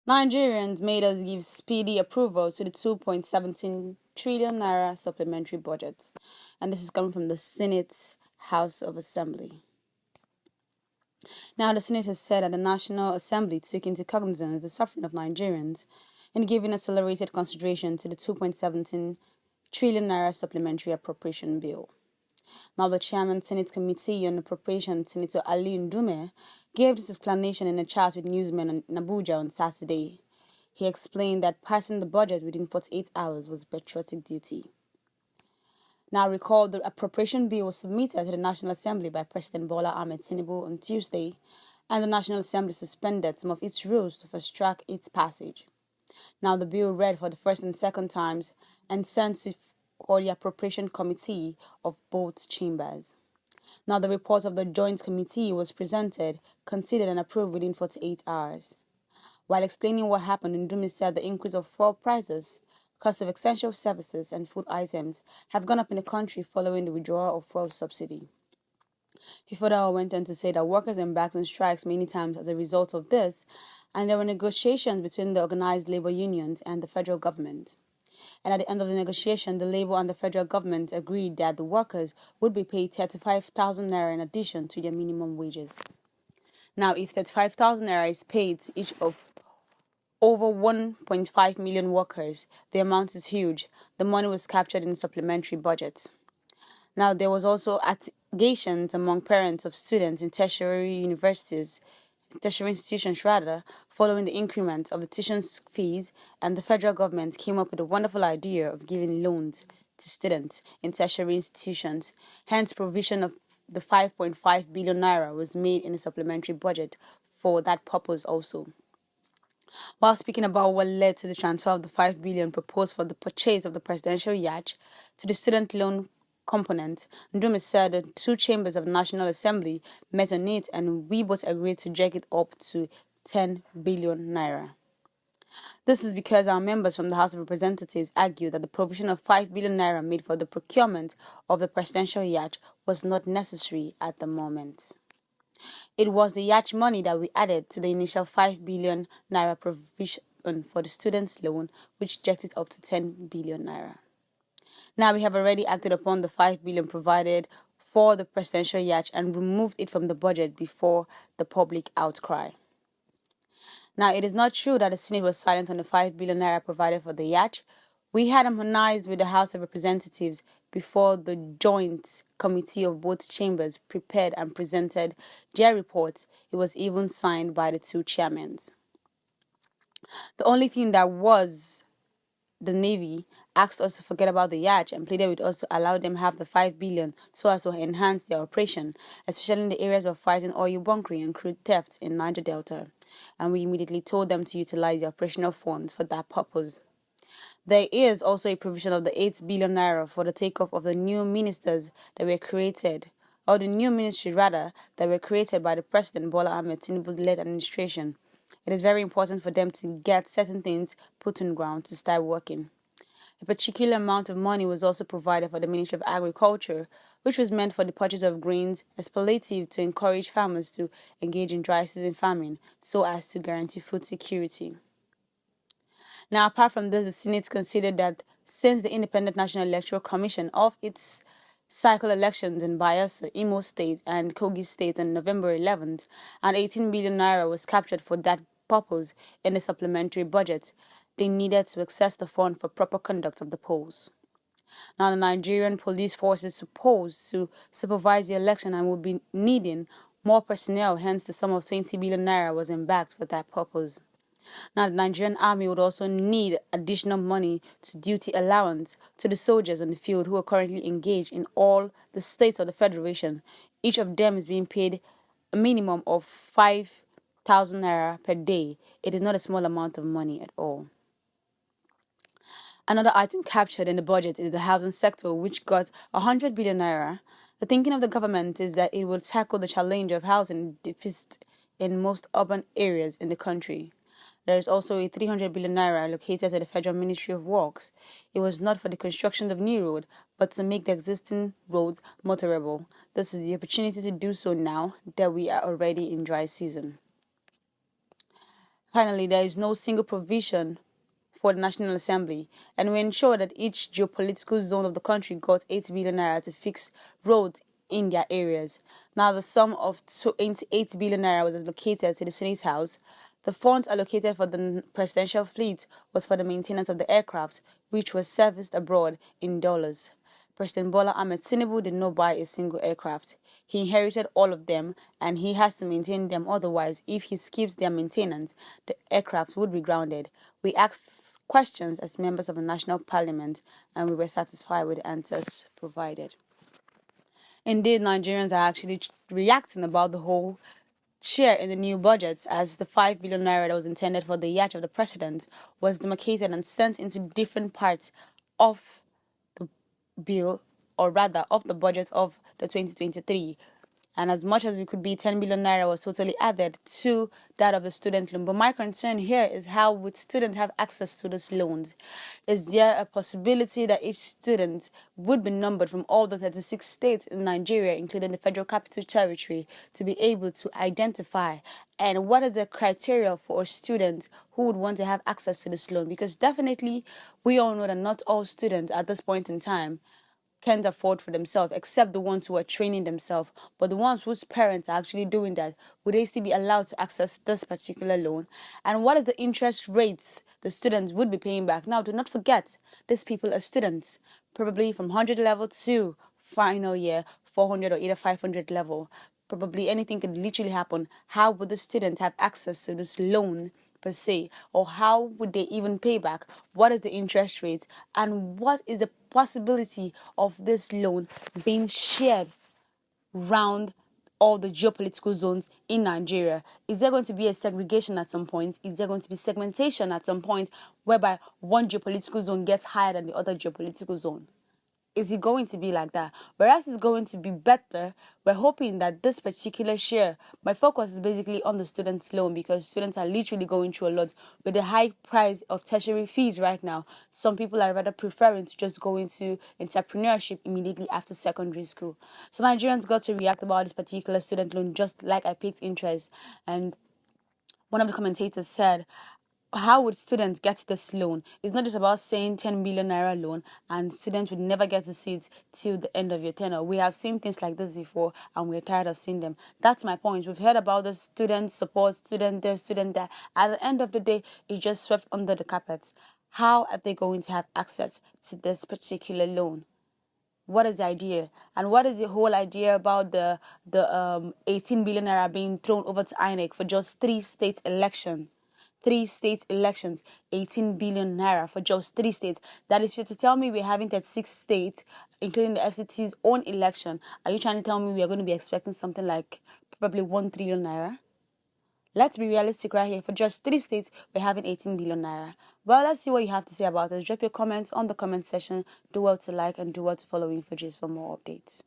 Nigerians made us give speedy approval to the 2.17 trillion naira supplementary budget. And this is coming from the Senate House of Assembly. Now, the Senate has said that the National Assembly took into cognizance the suffering of Nigerians in giving accelerated consideration to the 2.17 trillion naira supplementary appropriation bill. Now, the chairman Senate Committee on Appropriations, Senator Ali Ndume, gave this explanation in a chat with newsmen in Abuja on Saturday. He explained that passing the budget within 48 hours was a patriotic duty. Now, recall the appropriation bill was submitted to the National Assembly by President Bola Ahmed Tinubu on Tuesday, and the National Assembly suspended some of its rules to fast-track its passage. Now, the bill read for the first and second times and sent to for the Appropriation Committee of both chambers. Now, the report of the Joint Committee was presented, considered and approved within 48 hours. While explaining what happened, Ndumi said the increase of fuel prices, cost of essential services and food items have gone up in the country following the withdrawal of fuel subsidy. He further went on to say that workers embarked on strikes many times as a result of this, and there were negotiations between the organized labor unions and the federal government. And at the end of the negotiation, the Labour and the federal government agreed that the workers would be paid 35,000 naira in addition to their minimum wages. Now, if 35,000 naira is paid to each of over 1.5 million workers, the amount is huge. The money was captured in the supplementary budget. Now, there was also allegations among parents of students in tertiary institutions following the increment of the tuition fees, and the federal government came up with a wonderful idea of giving loans to students in tertiary institutions. Hence, provision of the 5.5 billion naira was made in the supplementary budget for that purpose also. While speaking about what led to the transfer of the 5 billion proposed for the purchase of the presidential yacht to the student loan component, Ndume said the two chambers of the National Assembly met on it and we both agreed to jack it up to 10 billion naira. This is because our members from the House of Representatives argued that the provision of 5 billion naira made for the procurement of the presidential yacht was not necessary at the moment. It was the yacht money that we added to the initial 5 billion naira provision for the students' loan, which jacked it up to 10 billion naira. Now we have already acted upon the 5 billion provided for the presidential yacht and removed it from the budget before the public outcry. Now, it is not true that the Senate was silent on the 5 billion naira provided for the yacht. We had harmonized with the House of Representatives before the Joint Committee of both chambers prepared and presented their report. It was even signed by the two chairmen. The only thing that was the Navy asked us to forget about the yacht and pleaded with us to allow them have the 5 billion so as to enhance their operation, especially in the areas of fighting oil bunkering and crude theft in Niger Delta. And we immediately told them to utilize the operational funds for that purpose. There is also a provision of the 8 billion naira for the takeoff of the new ministers that were created, or the new ministry rather, that were created by the President Bola Ahmed Tinubu-led administration. It is very important for them to get certain things put on ground to start working. A particular amount of money was also provided for the Ministry of Agriculture, which was meant for the purchase of grains as palliative to encourage farmers to engage in dry season farming so as to guarantee food security. Now, apart from this, the Senate considered that since the Independent National Electoral Commission of its cycle elections in Bayelsa, Imo State, and Kogi State on November 11th, and 18 billion naira was captured for that purpose in the supplementary budget, they needed to access the fund for proper conduct of the polls. Now, the Nigerian police force is supposed to supervise the election and will be needing more personnel, hence the sum of 20 billion naira was embarked for that purpose. Now, the Nigerian army would also need additional money to duty allowance to the soldiers on the field who are currently engaged in all the states of the Federation. Each of them is being paid a minimum of 5,000 naira per day. It is not a small amount of money at all. Another item captured in the budget is the housing sector, which got 100 billion naira. The thinking of the government is that it will tackle the challenge of housing deficit in most urban areas in the country. There is also a 300 billion naira allocated to the Federal Ministry of Works. It was not for the construction of new road, but to make the existing roads motorable. This is the opportunity to do so now that we are already in dry season. Finally, there is no single provision for the National Assembly, and we ensure that each geopolitical zone of the country got 8 billion naira to fix roads in their areas. Now, the sum of 28 billion naira was allocated to the Senate House. The funds allocated for the presidential fleet was for the maintenance of the aircraft, which was serviced abroad in dollars. President Bola Ahmed Tinubu did not buy a single aircraft. He inherited all of them and he has to maintain them. Otherwise, if he skips their maintenance, the aircraft would be grounded. We asked questions as members of the National Parliament and we were satisfied with the answers provided. Indeed, Nigerians are actually reacting about the whole share in the new budget, as the 5 billion naira that was intended for the yacht of the president was demarcated and sent into different parts of the bill, or rather of the budget of the 2023. And as much as it could be, 10 billion naira was totally added to that of the student loan. But my concern here is, how would students have access to these loans? Is there a possibility that each student would be numbered from all the 36 states in Nigeria, including the Federal Capital Territory, to be able to identify? And what is the criteria for a student who would want to have access to this loan? Because definitely we all know that not all students at this point in time can't afford for themselves, except the ones who are training themselves. But the ones whose parents are actually doing that, would they still be allowed to access this particular loan? And what is the interest rates the students would be paying back? Now, do not forget, these people are students, probably from 100 level to final year 400 or either 500 level. Probably anything could literally happen. How would the student have access to this loan per se, or how would they even pay back? What is the interest rate, and what is the possibility of this loan being shared round all the geopolitical zones in Nigeria? Is there going to be a segregation at some point? Is there going to be segmentation at some point, whereby one geopolitical zone gets higher than the other geopolitical zone? Is it going to be like that? Whereas it's going to be better, we're hoping that this particular share, my focus is basically on the students' loan, because students are literally going through a lot with the high price of tertiary fees right now. Some people are rather preferring to just go into entrepreneurship immediately after secondary school. So Nigerians got to react about this particular student loan, just like I picked interest. And one of the commentators said, how would students get this loan? It's not just about saying 10 billion naira loan and students would never get to see it till the end of your tenure. We have seen things like this before and we're tired of seeing them. That's my point. We've heard about the student support, student there, student there. At the end of the day, it just swept under the carpet. How are they going to have access to this particular loan? What is the idea? And what is the whole idea about the 18 billion naira being thrown over to INEC for just 3 state elections? 3 state elections, 18 billion naira for just 3 states. That is to tell me we're having 36 states, including the FCT's own election. Are you trying to tell me we are going to be expecting something like probably 1 trillion naira? Let's be realistic right here. For just 3 states, we're having 18 billion naira. Well, let's see what you have to say about this. Drop your comments on the comment section. Do well to like and do well to follow InfoJs for more updates.